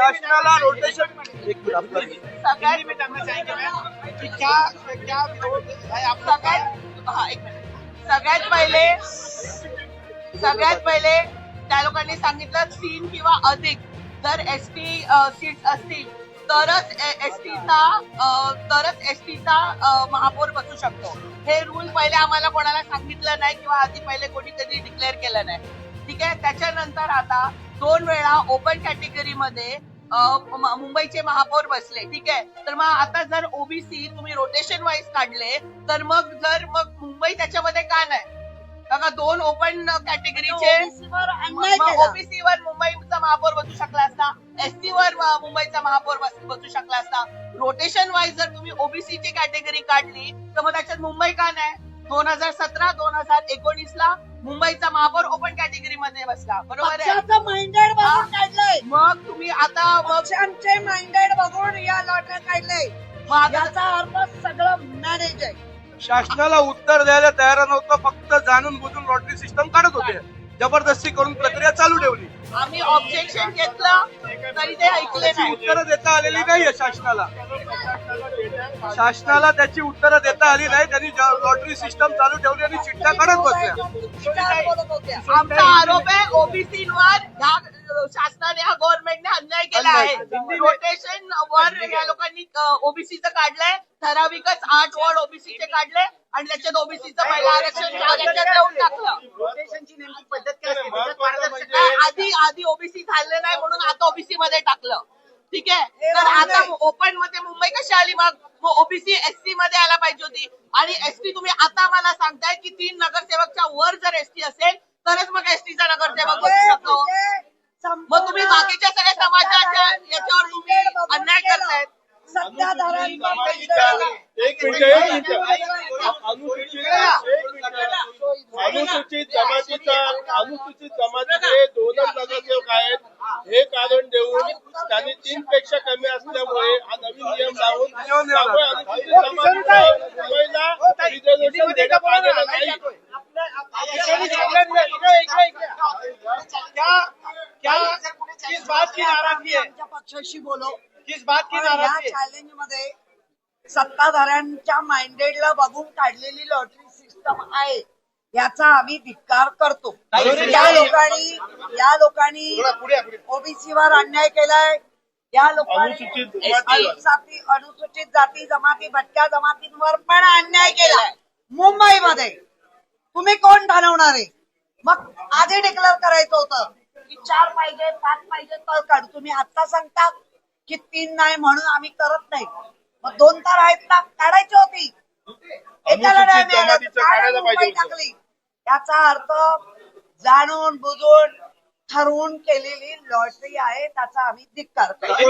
शासनाला रोटेशन सगळ्यात पहिले त्या लोकांनी सांगितलं 3 किंवा अधिक जर एसटी सीट्स असतील तरच एसटीचा महापौर बसू शकतो. हे रूल पहिले आम्हाला कोणाला सांगितलं नाही किंवा आधी पहिले कोणी कधी डिक्लेअर केलं नाही. ठीक आहे. त्याच्यानंतर आता 2 वेळा ओपन कॅटेगरीमध्ये मुंबईचे महापौर बसले. ठीक आहे. तर मग आता जर ओबीसी तुम्ही रोटेशन वाईज काढले तर मग मुंबई त्याच्यामध्ये का नाही? का 2 ओपन कॅटेगरीचे ओबीसी वर मुंबईचा महापौर बसू शकला असता, एसटी वर मुंबईचा महापौर बसू शकला असता. रोटेशन वाईज जर तुम्ही ओबीसीची कॅटेगरी काढली तर मग त्याच्यात मुंबई का नाही? 2017-2019 ला मुंबईचा महापौर ओपन कॅटेगरी मध्ये बसला. बरोबर आहे. माइंडेड बघून काढलंय. मग तुम्ही आता पक्षांचे माइंडेड बघून या लॉटऱ्या काढलंय. याचा अर्थ सगळं मॅनेज आहे. शासनाला उत्तर द्यायला तयार नव्हतं, फक्त जाणून बुजून लॉटरी सिस्टम काढत होते. जबरदस्ती करून प्रक्रिया चालू ठेवली. आम्ही ऑब्जेक्शन घेतलं तरी ते ऐकले नाही. उत्तरं देता आलेली नाहीये शासनाला. शासनाला त्याची उत्तरं देता आली नाही. त्यांनी लॉटरी सिस्टम चालू ठेवली आणि चिठ्ठ्या काढत बसल्या. आमचा आरोप आहे ओबीसीवर ह्या शासनाने ह्या गव्हर्नमेंटने अन्याय केला आहे. रोटेशन वर या लोकांनी ओबीसीचं काढलंय. ठराविकच 8 वॉर्ड ओबीसीचे काढले आणि त्याच्यात ओबीसीचं पहिलं आरक्षण देऊन टाकलं. रोटेशनची नेमकी पद्धत काय असते? त्याच्यात पारदर्शकता आहे. आधी ओबीसी झालं नाही म्हणून आता ओबीसी मध्ये टाकलं. ठीक आहे. तर आता ओपन मध्ये मुंबई कशी आली? मग ओबीसी एसटी मध्ये आला पाहिजे होती. आणि एसटी तुम्ही आता मला सांगताय की 3 नगरसेवकच्या वर जर एसटी असेल तरच मग एसटीचा नगरसेवक बसू शकतो. मग तुम्ही बाकीच्या सगळ्या समाजाच्या याच्यावर तुम्ही अन्याय करतायत. अनुसूचित जमातीचे 2च नगरसेवक आहेत हे कारण देऊन त्यांनी 3 पेक्षा कमी असल्यामुळे हा नवीन नियम लावून अनुसूचित जमातीला मुंबईला रिझर्वेशन देण्यात आलेलं नाही. किस बात की नाराजगी है? आमच्या पक्षाशी बोलो. किस बात की नाराजगी है? चॅलेंज मध्ये सत्ताधाऱ्यांच्या माइंडेडला बघून काढलेली लॉटरी सिस्टम आहे याचा आम्ही धिक्कार करतो. या लोकांनी ओबीसी वर अन्याय केलाय. या लोकांनी अनुसूचित जाती जमाती भटक्या जमातींवर पण अन्याय केलाय. मुंबईमध्ये तुम्ही कोण ठरवणार आहे? मग आधी डिक्लेअर करायचं होतं की 4 पाहिजे 5 पाहिजे तर काढू. तुम्ही आता सांगता की 3 नाही म्हणून आम्ही करत नाही. मग 2 तर आहेत ना, काढायची होती. एकाला नाही मिळालं, मुंबई टाकली. याचा अर्थ जाणून बुजून ठरवून केलेली लॉटरी आहे. त्याचा आम्ही धिक्कार करतो.